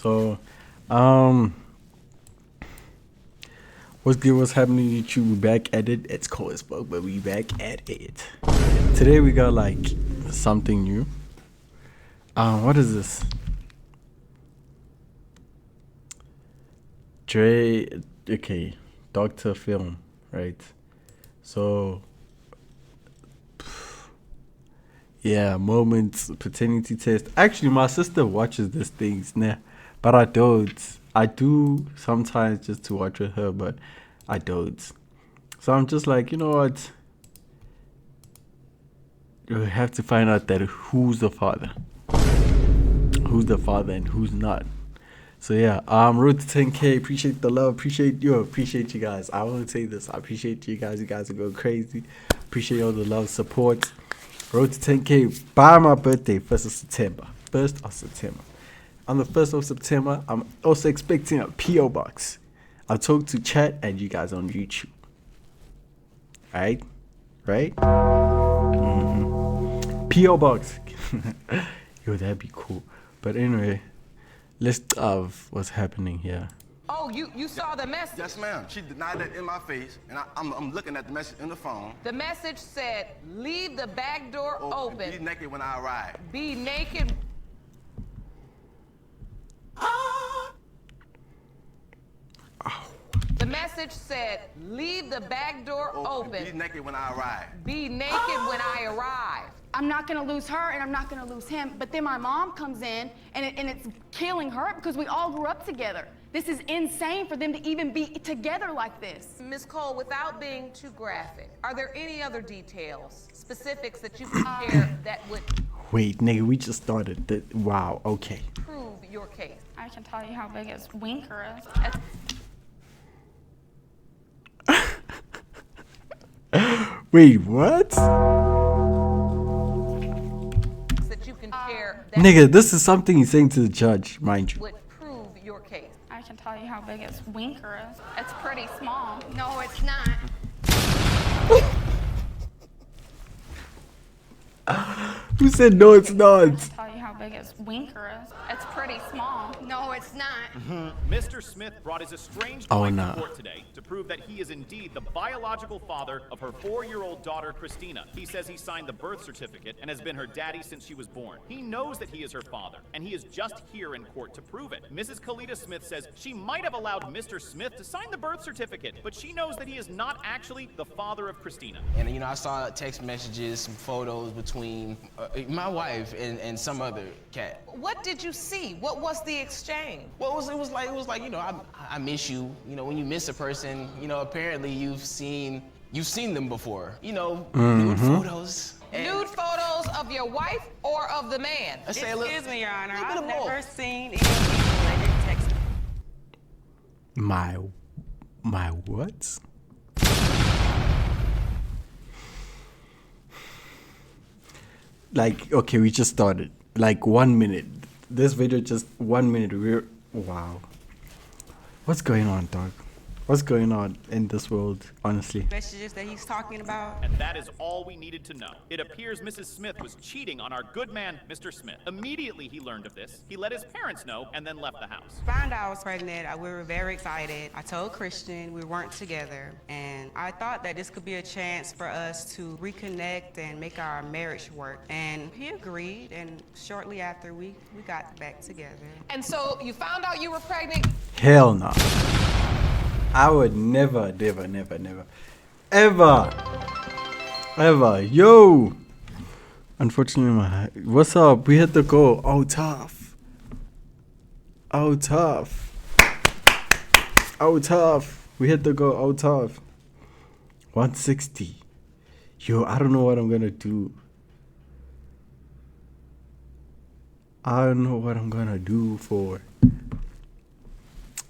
So, what's good? What's happening, YouTube? We back at it. It's cold as fuck, but we back at it. Today we got like something new. What is this? Dre, okay, Doctor Film, right? So, yeah, moments, paternity test. Actually, my sister watches these things, nah, but I don't. I do sometimes just to watch with her, but I don't. So I'm just like, you know what? You have to find out that who's the father, and who's not. So yeah, road to 10K. Appreciate the love. Appreciate you guys. I want to say this. I appreciate you guys. You guys are going crazy. Appreciate all the love, support. Road to 10K by my birthday, 1st of September. 1st of September. On the 1st of September, I'm also expecting a PO box. I'll talk to chat and you guys on YouTube. Alright? Right? PO box. Yo, that'd be cool. But anyway, let's what's happening here. Oh, you saw the message? Yes, ma'am. She denied that in my face, and I'm looking at the message in the phone. The message said, leave the back door open. Be naked when I arrive. Be naked. The message said, leave the back door open. Be naked when I arrive. Be naked when I arrive. I'm not gonna lose her and I'm not gonna lose him, but then my mom comes in and it's killing her because we all grew up together. This is insane for them to even be together like this. Ms. Cole, without being too graphic, are there any other details, specifics that you can share that would Wait, nigga, we just started. Wow, okay. prove your case? I can tell you how big his winker is. Wait, what? That you can share that Nigga, this is something he's saying to the judge, mind you. would prove your case. I can tell you how big his winker is. It's pretty small. No, it's not. Who said no, it's not? I can tell you how big his winker is. It's pretty small. No, it's not. Mr. Smith brought his estranged Oh, wife no. to court today to prove that he is indeed the biological father of her 4-year-old daughter, Christina. He says he signed the birth certificate and has been her daddy since she was born. He knows that he is her father, and he is just here in court to prove it. Mrs. Kalita Smith says she might have allowed Mr. Smith to sign the birth certificate, but she knows that he is not actually the father of Christina. And I saw text messages, some photos between my wife and some other cat. What did you see? What was the exchange? Well, it was like I miss you. When you miss a person, apparently you've seen them before. Nude photos. Nude photos of your wife or of the man? Excuse me, Your Honor. little I've bit of never both. seen anything related text. My what? Like, okay, we just started. Like 1 minute. This video just 1 minute. Wow. What's going on, dog? What's going on in this world, honestly? Messages that he's talking about. And that is all we needed to know. It appears Mrs. Smith was cheating on our good man, Mr. Smith. Immediately he learned of this. He let his parents know and then left the house. Found out I was pregnant. We were very excited. I told Christian we weren't together, and I thought that this could be a chance for us to reconnect and make our marriage work. And he agreed, and shortly after we got back together. And so you found out you were pregnant. Hell no. I would never, ever. Yo. Unfortunately, what's up? We had to go. Oh, tough. We had to go. Oh, tough. 160. Yo, I don't know what I'm gonna do. I don't know what I'm gonna do for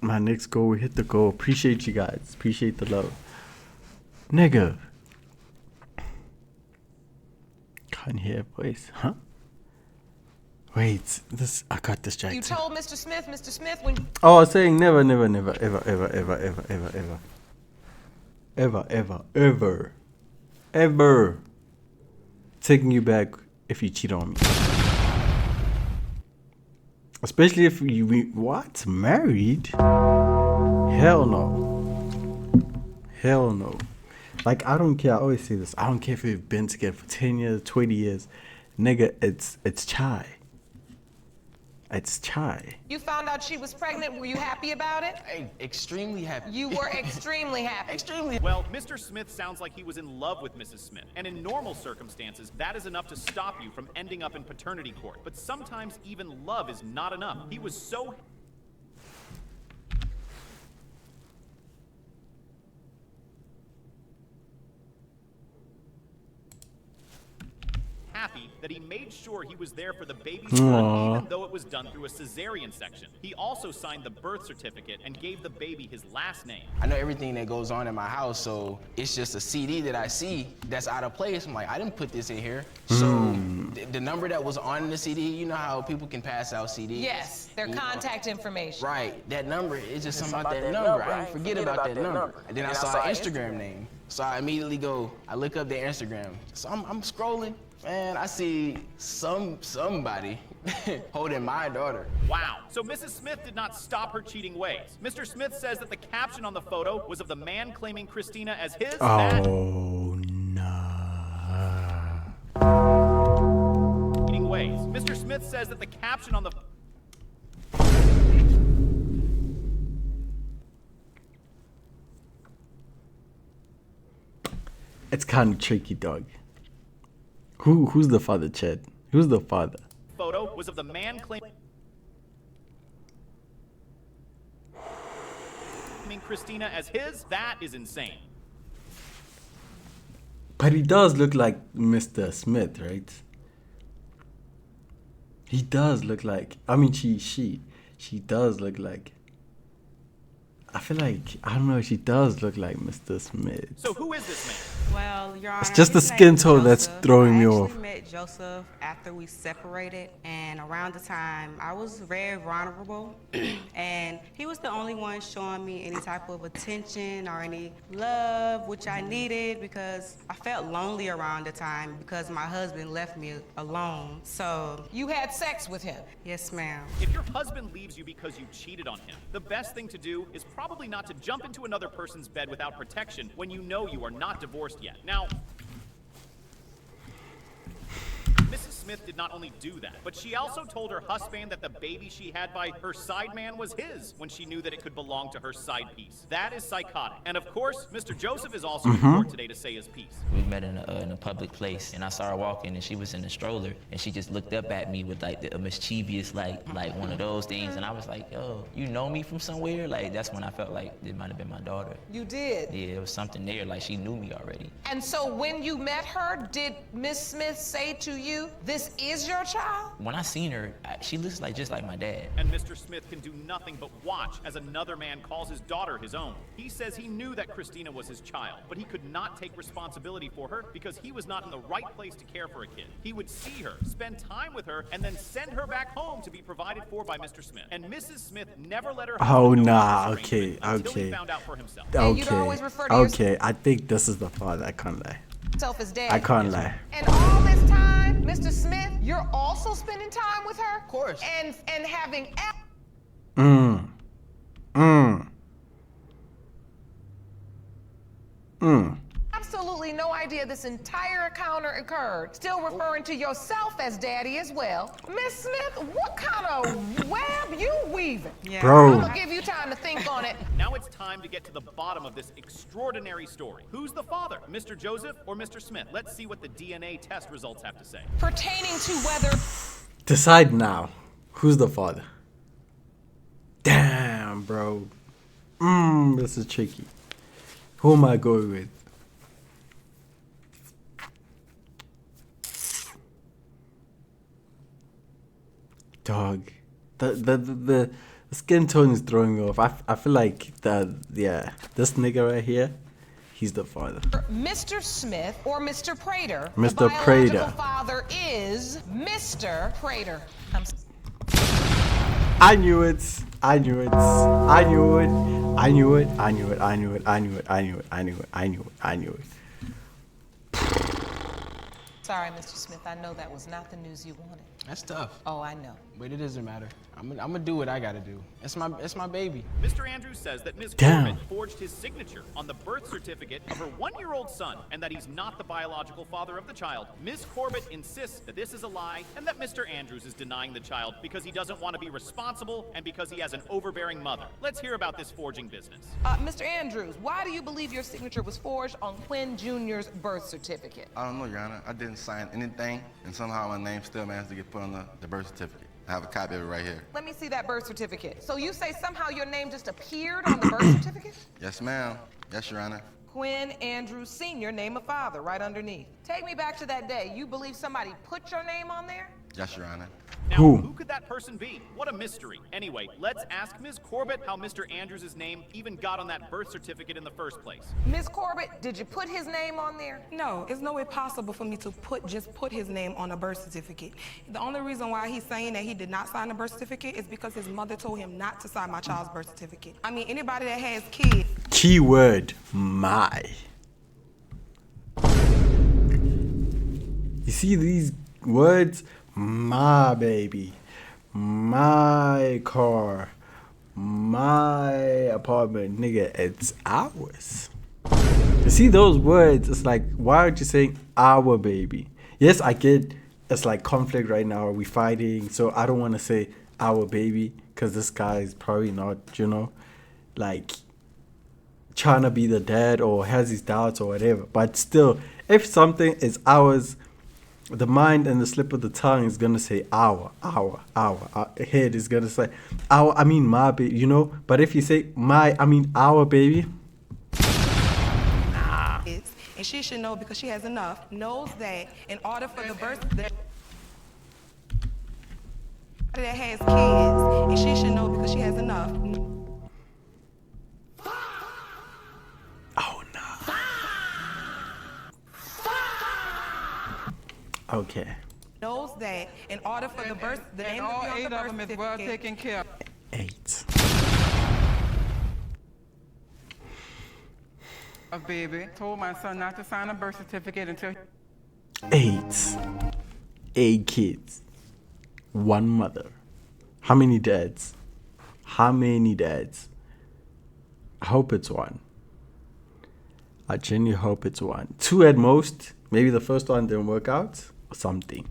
my next goal. We hit the goal. Appreciate you guys. Appreciate the love. Nigga. Can't hear voice, huh? Wait, this I got distracted. You told Mr. Smith, when Oh, I was saying never, ever taking you back if you cheat on me. Especially if what? Married? Hell no. Hell no. Like, I don't care. I always say this. I don't care if we've been together for 10 years, 20 years. Nigga, it's chai. It's chai. You found out she was pregnant. Were you happy about it? Hey, extremely happy. You were extremely happy. Extremely. Well, Mr. Smith sounds like he was in love with Mrs. Smith, and in normal circumstances, that is enough to stop you from ending up in paternity court. But sometimes even love is not enough. He was so happy that he made sure he was there for the baby's birth, even though it was done through a cesarean section. He also signed the birth certificate and gave the baby his last name. I know everything that goes on in my house, so it's just a CD that I see that's out of place. I'm like, I didn't put this in here. So the number that was on the CD, you know how people can pass out CDs? Yes, their contact information. Right, that number, it's just something about that number. I didn't forget about that number. And then I saw an Instagram name. So I immediately I look up their Instagram. So I'm scrolling, and I see somebody holding my daughter. Wow. So Mrs. Smith did not stop her cheating ways. Mr. Smith says that the caption on the photo was of the man claiming Christina as his. Oh, nah. Cheating ways. Mr. Smith says that the caption on the It's kind of tricky, dog. Who's the father, Chad? Who's the father? photo was of the man claiming Christina as his. That is insane. But he does look like Mr. Smith, right? He does look like. I mean, she does look like. I feel like, I don't know, she does look like Mr. Smith. So who is this man? Well, Your Honor, It's just the his skin name is tone that's Joseph. throwing me I off. actually met Joseph after we separated, and around the time I was very vulnerable, and he was the only one showing me any type of attention or any love, which I needed because I felt lonely around the time because my husband left me alone. So, You had sex with him. yes, ma'am. If your husband leaves you because you cheated on him, the best thing to do is probably not to jump into another person's bed without protection when you know you are not divorced yet. Now, Mrs. Smith did not only do that, but she also told her husband that the baby she had by her side man was his when she knew that it could belong to her side piece. That is psychotic. And of course, Mr. Joseph is also in court today to say his piece. We met in a public place, and I saw her walking, and she was in a stroller, and she just looked up at me with like a mischievous, like one of those things, and I was like, yo, you know me from somewhere? Like, that's when I felt like it might have been my daughter. You did. Yeah, it was something there, like she knew me already. And so when you met her, did Miss Smith say to you, this is your child? When I seen her, she looks like just like my dad. And Mr. Smith can do nothing but watch as another man calls his daughter his own. He says he knew that Christina was his child, but he could not take responsibility for her because he was not in the right place to care for a kid. He would see her, spend time with her, and then send her back home to be provided for by Mr. Smith. And Mrs. Smith never let her Oh, husband know nah, of this arrangement until he okay. found out for himself. And you'd always refer to Okay, I think this is the father. I can't lie. yourself as dad. I can't lie. And all this time, Mr. Smith, you're also spending time with her? Of course. And having absolutely no idea this entire encounter occurred. Still referring to yourself as daddy as well. Miss Smith, what kind of web you weaving? Yeah. Bro. I'm gonna give you time to think on it. Now it's time to get to the bottom of this extraordinary story. Who's the father, Mr. Joseph or Mr. Smith? Let's see what the DNA test results have to say. Pertaining to whether Decide now. Who's the father? Damn, bro. This is tricky. Who am I going with? Dog. The skin tone is throwing me off. I feel like this nigga right here, he's the father. Mr. Smith or Mr. Prater. Mr. The Prater. biological father is Mr. Prater. I knew it. I knew it. I knew it. I knew it. I knew it. I knew it. I knew it. I knew it. I knew it. I knew it. I knew it. Sorry, Mr. Smith. I know that was not the news you wanted. That's tough. Oh, I know. But it doesn't matter. I'm gonna do what I gotta do. It's my baby. Mr. Andrews says that Ms. Damn. Corbett forged his signature on the birth certificate of her 1-year-old son and that he's not the biological father of the child. Ms. Corbett insists that this is a lie and that Mr. Andrews is denying the child because he doesn't want to be responsible and because he has an overbearing mother. Let's hear about this forging business. Mr. Andrews, why do you believe your signature was forged on Quinn Jr.'s birth certificate? I don't know, Your Honor. I didn't sign anything, and somehow my name still managed to get put on the birth certificate. I have a copy of it right here. Let me see that birth certificate. So you say somehow your name just appeared on the birth certificate? Yes, ma'am. Yes, Your Honor. Quinn Andrews Sr., name of father, right underneath. Take me back to that day. You believe somebody put your name on there? Yes, Your Honor. Now, Who? who could that person be? What a mystery. Anyway, let's ask Ms. Corbett how Mr. Andrews' name even got on that birth certificate in the first place. Miss Corbett, did you put his name on there? No, it's no way possible for me to just put his name on a birth certificate. The only reason why he's saying that he did not sign the birth certificate is because his mother told him not to sign my child's birth certificate. I mean, anybody that has kids. Keyword, my. You see these words? My baby, my car, my apartment, nigga, it's ours. You see those words? It's like, why aren't you saying our baby? Yes, I get it's like conflict right now. We fighting, so I don't want to say our baby because this guy is probably not, you know, like trying to be the dad or has his doubts or whatever. But still, if something is ours, the mind and the slip of the tongue is gonna say our head is gonna say our, I mean my baby, you know. But if you say my, I mean our baby, And she should know because she has enough, knows that in order for the birth that has kids, and she should know because she has enough. oh no. Okay. Knows that in order for the birth, the name all to be on 8 the of birth them is well certificate. taken care of. 8. A baby told my son not to sign a birth certificate until 8. 8 kids. 1 mother. How many dads? How many dads? I hope it's 1. I genuinely hope it's 1. 2 at most. Maybe the first one didn't work out or something.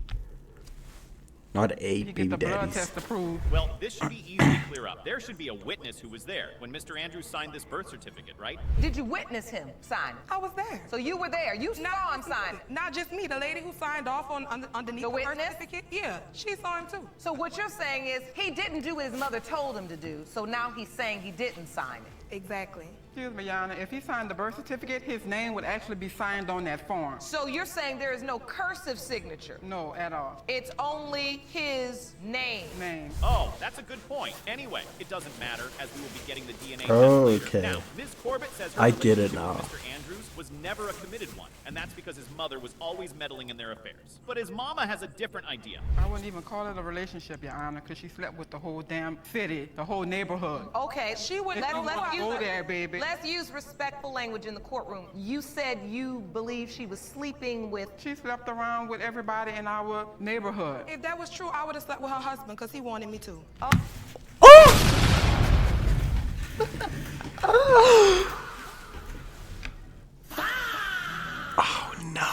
Not 8 you baby get the blood daddies. test approved. Well, this should be easy to clear up. There should be a witness who was there when Mr. Andrews signed this birth certificate, right? Did you witness him sign it? I was there. So you were there. You saw him sign it. Not just me, the lady who signed off on underneath The the birth witness? certificate. Yeah, she saw him too. So what you're saying is he didn't do what his mother told him to do, so now he's saying he didn't sign it. Exactly. Excuse me, Your Honor, if he signed the birth certificate, his name would actually be signed on that form. So you're saying there is no cursive signature. No, at all. It's only his name. Name. Oh, that's a good point. Anyway, it doesn't matter as we will be getting the DNA test Okay. later. Now, Ms. Corbett says her I get it relationship now. with Mr. Andrews was never a committed one, and that's because his mother was always meddling in their affairs. But his mama has a different idea. I wouldn't even call it a relationship, Your Honor, because she slept with the whole damn city, the whole neighborhood. Okay, She would- let's Go there, baby. Let's use respectful language in the courtroom. You said you believe she was sleeping with. She slept around with everybody in our neighborhood. If that was true, I would have slept with her husband because he wanted me to. Oh no.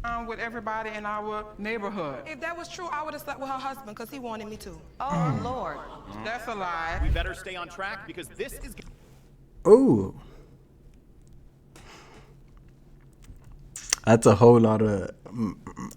Around with everybody in our neighborhood. If that was true, I would have slept with her husband because he wanted me to. Oh, Lord. That's a lie. We better stay on track because this is Ooh. That's a whole lot of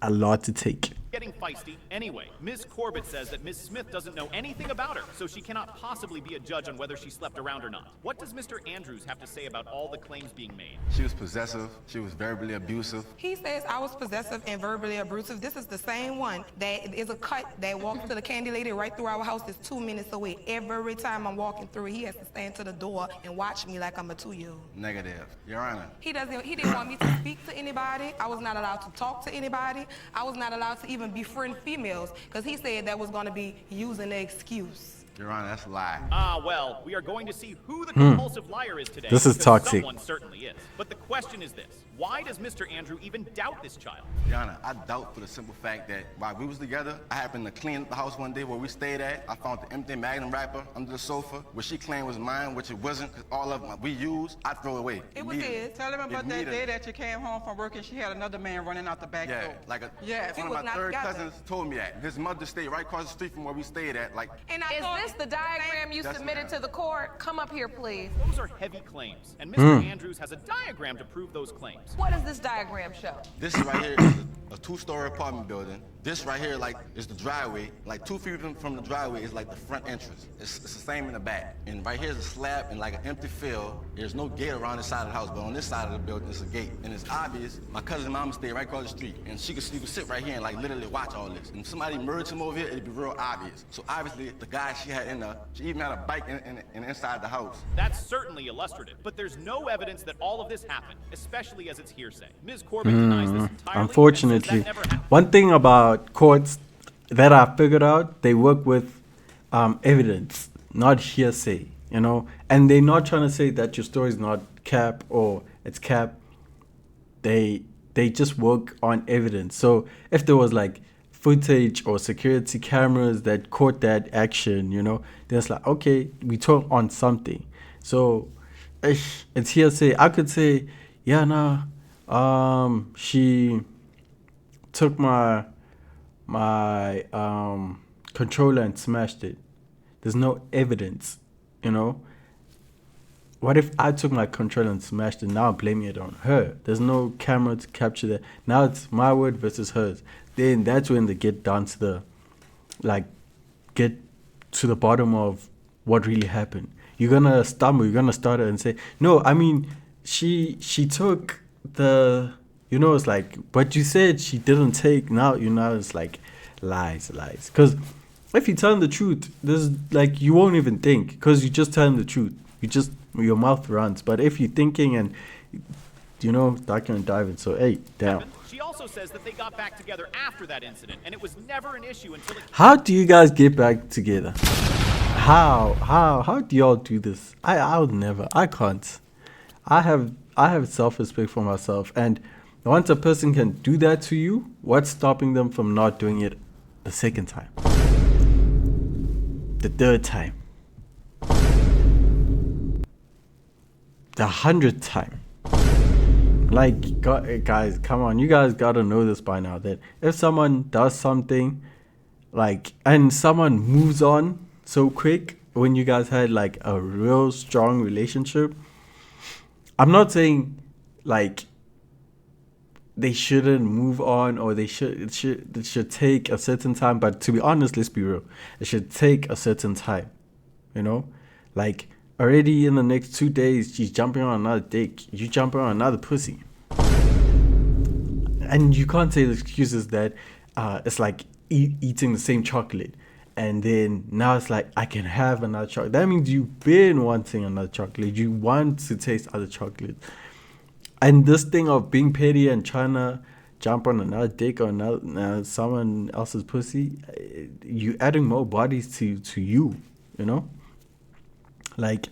a lot to take. getting feisty. Anyway, Ms. Corbett says that Ms. Smith doesn't know anything about her, so she cannot possibly be a judge on whether she slept around or not. What does Mr. Andrews have to say about all the claims being made? She was possessive. She was verbally abusive. He says I was possessive and verbally abusive. This is the same one that is a cut that walks to the candy lady right through our house. It's 2 minutes away. Every time I'm walking through, he has to stand to the door and watch me like I'm a 2-year-old. Negative. Your Honor. He didn't want me to speak to anybody. I was not allowed to talk to anybody. I was not allowed to even befriend females because he said that was going to be using the excuse. Your Honor, that's a lie. Ah, well, we are going to see who the compulsive liar is today. This is because toxic. Someone certainly is. But the question is this. Why does Mr. Andrew even doubt this child? Your Honor, I doubt for the simple fact that while we was together, I happened to clean up the house one day where we stayed at. I found the empty Magnum wrapper under the sofa, which she claimed was mine, which it wasn't, because all of them we used, I throw it away. It was his. Tell him about that day that you came home from work and she had another man running out the back door. Yeah, like Yes. one was of my not third together. cousins told me that. His mother stayed right across the street from where we stayed at. Like, And I Is thought- this the diagram you That's submitted the- to the court? Come up here, please. Those are heavy claims, and Mr. Andrews has a diagram to prove those claims. What does this diagram show? this right here is a two-story apartment building. This right here, like, is the driveway. Like 2 feet from the driveway is like the front entrance. It's the same in the back. And right here is a slab and like an empty field. There's no gate around this side of the house, but on this side of the building, it's a gate. And it's obvious, my cousin's mama stayed right across the street. And you could sit right here and like literally watch all this. And if somebody merged him over here, it'd be real obvious. So obviously, the guy she had in there, she even had a bike in inside the house. That's certainly illustrative, but there's no evidence that all of this happened, especially as it's hearsay. Ms. Corbett denies this entirely. and says Unfortunately, that never happened. one thing about courts that I figured out, they work with evidence, not hearsay, you know, and they're not trying to say that your story is not cap or it's cap. They just work on evidence. So if there was like footage or security cameras that caught that action, you know, then it's like, okay, we talk on something. So it's hearsay. I could say, yeah, nah, she took my controller and smashed it. There's no evidence, you know. What if I took my controller and smashed it? Now I'm blaming it on her. There's no camera to capture that. Now it's my word versus hers. Then that's when they get down to the, like, get to the bottom of what really happened. You're gonna stumble. You're gonna stutter and say, no, I mean, she took the, you know, it's like, but you said she didn't take. Now, you know, it's like lies. Because if you tell them the truth, there's like, you won't even think, because you just tell them the truth. Your mouth runs. But if you're thinking and, you know, ducking and diving, so hey, damn. She also says that they got back together after that incident, and it was never an issue until it How do you guys get back together? How do y'all do this? I would never. I can't. I have self-respect for myself, and once a person can do that to you, what's stopping them from not doing it the second time, the third time, the 100th time? Like, guys, come on, you guys gotta know this by now, that if someone does something, like, and someone moves on so quick when you guys had like a real strong relationship, I'm not saying like they shouldn't move on, or it should take a certain time, but to be honest, let's be real, it should take a certain time, you know. Like, already in the next 2 days, she's jumping on another dick, you jumping on another pussy, and you can't say the excuses that it's like eating the same chocolate, and then now it's like, I can have another chocolate. That means you've been wanting another chocolate. You want to taste other chocolates. And this thing of being petty and trying to jump on another dick or another someone else's pussy, you adding more bodies to you, you know? Like,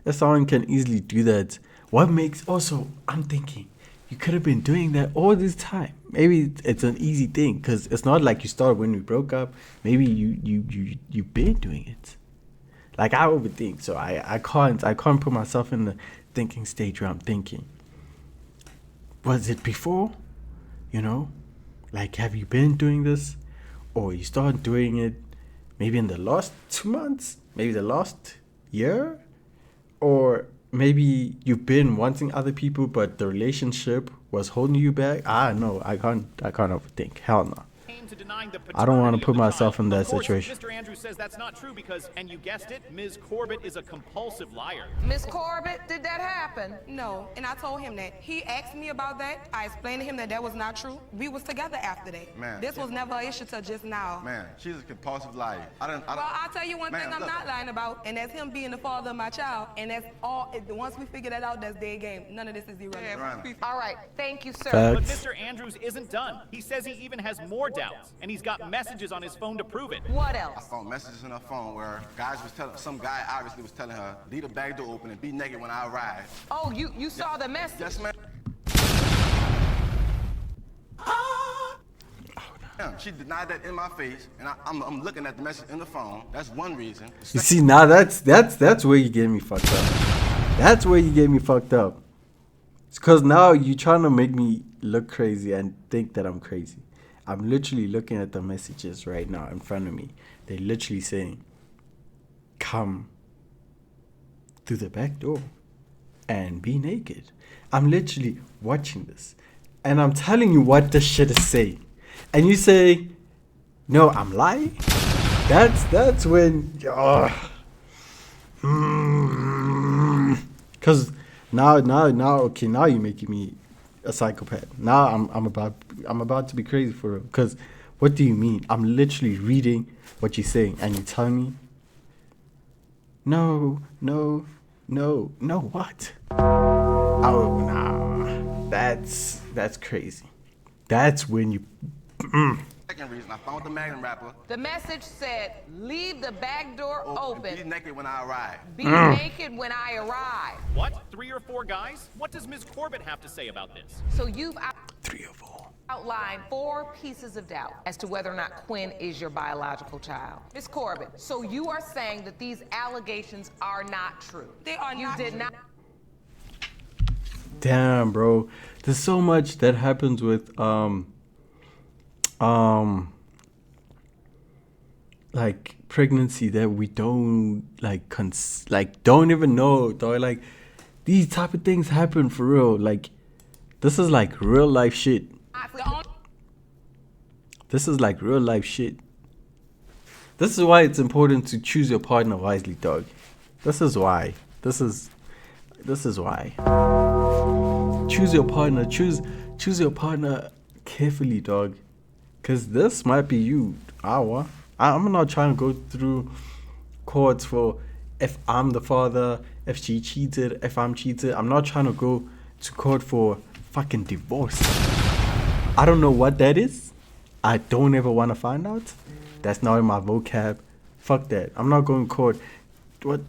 if someone can easily do that, what makes, also, I'm thinking, you could have been doing that all this time. Maybe it's an easy thing, because it's not like you started when we broke up. Maybe you've been doing it. Like, I overthink, so I can't put myself in the thinking stage where I'm thinking, was it before? You know, like, have you been doing this, or you started doing it maybe in the last 2 months, maybe the last year, or maybe you've been wanting other people, but the relationship was holding you back? No, I can't overthink. Hell no. to denying the I don't want paternity to put of the myself child. in that Of course, situation. Mr. Andrews says that's not true because, and you guessed it, Ms. Corbett is a compulsive liar. Miss Corbett, did that happen? No, and I told him that. He asked me about that. I explained to him that that was not true. We was together after that. Man, this was never an issue till just now. Man, she's a compulsive liar. Well, I'll tell you one Man, thing I'm look. not lying about, and that's him being the father of my child. And that's all. Once we figure that out, that's dead game. None of this is irrelevant. All right, thank you, sir. But Facts. Mr. Andrews isn't done. He says he even has more doubt. doubts. And he's got messages on his phone to prove it. What I else? found messages in her phone where some guy obviously was telling her, leave the back door open and be naked when I arrive. Oh, you saw the message? Yes, ma'am. She denied that in my face, and I'm looking at the message in the phone. That's one reason. You see, now that's where you get me fucked up. That's where you get me fucked up. It's because now you're trying to make me look crazy and think that I'm crazy. I'm literally looking at the messages right now in front of me. They're literally saying, come through the back door and be naked. I'm literally watching this. And I'm telling you what this shit is saying. And you say, no, I'm lying? That's when, because now, okay, now you're making me a psychopath. Now I'm about to be crazy for real. Because what do you mean? I'm literally reading what you're saying, and you tell me, no, what? Oh, nah, that's crazy. That's when you. Second reason, I found the Magnum wrapper. The message said, leave the back door Be open. naked when I arrive. Be naked when I arrive. What? 3 or 4 guys? What does Ms. Corbett have to say about this? So you've 3 or 4. outlined 4 pieces of doubt as to whether or not Quinn is your biological child. Ms. Corbett, so you are saying that these allegations are not true? They are You not did true. not. Damn, bro. There's so much that happens with like pregnancy that we don't like don't even know, dog. Like these type of things happen for real. Like this is like real life shit. This is like real life shit. This is why it's important to choose your partner wisely, dog. This is why. This is why. Choose your partner. Choose your partner carefully, dog. Cause this might be you. I'm not trying to go through courts for if I'm the father, if she cheated, if I'm cheated. I'm not trying to go to court for fucking divorce. I don't know what that is. I don't ever want to find out. That's not in my vocab. Fuck that. I'm not going to court. What?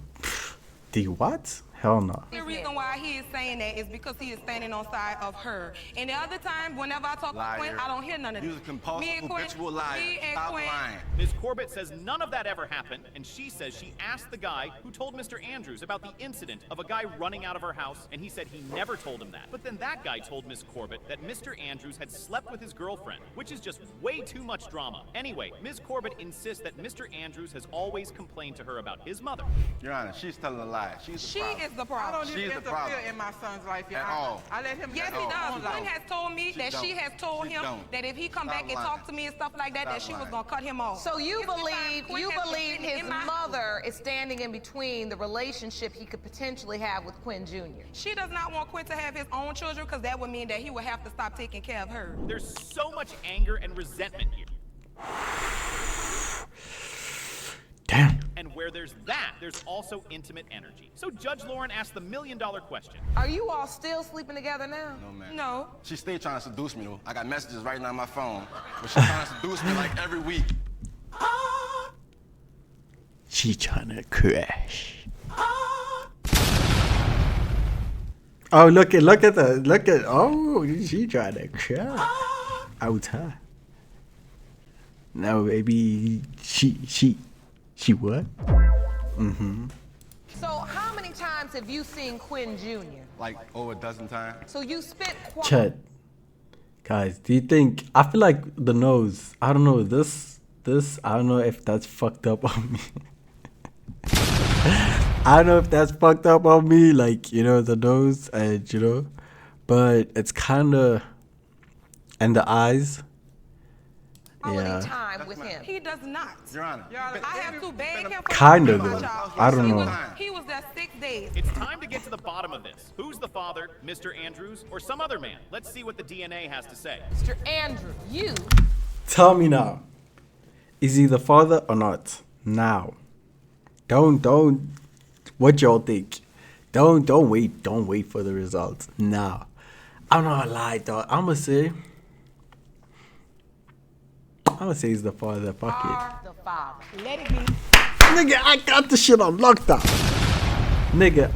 The what? Hell no. The reason why he is saying that is because he is standing on side of her. And the other time, whenever I talk to Quinn, I don't hear none of You're this. a compulsive, habitual liar. Me and Stop Quinn, lying. Ms. Corbett says none of that ever happened, and she says she asked the guy who told Mr. Andrews about the incident of a guy running out of her house, and he said he never told him that. But then that guy told Ms. Corbett that Mr. Andrews had slept with his girlfriend, which is just way too much drama. Anyway, Ms. Corbett insists that Mr. Andrews has always complained to her about his mother. Your Honor, she's telling a lie. She's the she problem. is the I problem. don't She's even the problem. interfere in my son's life, Your At Honor. all. I let him Yes, get he his does. own Quinn life. has told me that she has told She him don't. that if he come Stop back and lying. talk to me and stuff like that, that Stop she was lying. gonna cut him off. So you believe Quinn has been his in my- mother is standing in between the relationship he could potentially have with Quinn Jr. She does not want Quinn to have his own children because that would mean that he would have to stop taking care of her. There's so much anger and resentment here. Damn. And where there's that, there's also intimate energy. So Judge Lauren asked the million-dollar question. Are you all still sleeping together now? No, man. No. She's still trying to seduce me, though. I got messages right now on my phone. But she's trying to seduce me like every week. She trying to crash. Oh, look at that. Oh, she trying to crash. Out her. No, baby. She what? Mm-hmm. So how many times have you seen Quinn Jr.? Like over a dozen times. So you spent Chet. Guys, do you think, I feel like the nose, I don't know, this, I don't know if that's fucked up on me. I don't know if that's fucked up on me, like, you know, the nose, and, you know, but it's kind of, and the eyes. quality time with him. He does not. Your Honor. I have to beg him for Kinda my though. child. I don't He know. was- He was there 6 days. It's time to get to the bottom of this. Who's the father, Mr. Andrews, or some other man? Let's see what the DNA has to say. Mr. Andrew, you Tell me now, is he the father or not? Now. Don't, what y'all think? Don't wait for the results. Now. I'm not gonna lie, dog. I'm gonna say, I would say he's the father. Fuck Are the father. Let it be. it. Nigga, I got the shit on lockdown. Nigga,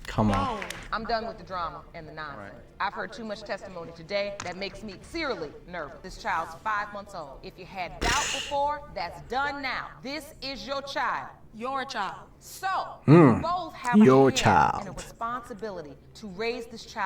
come on. I'm done with the drama and the nonsense. I've heard too much testimony today that makes me seriously nervous. This child's 5 months old. If you had doubt before, that's done now. This is your child. Your child. So, you both have Your a hand child. and a responsibility to raise this child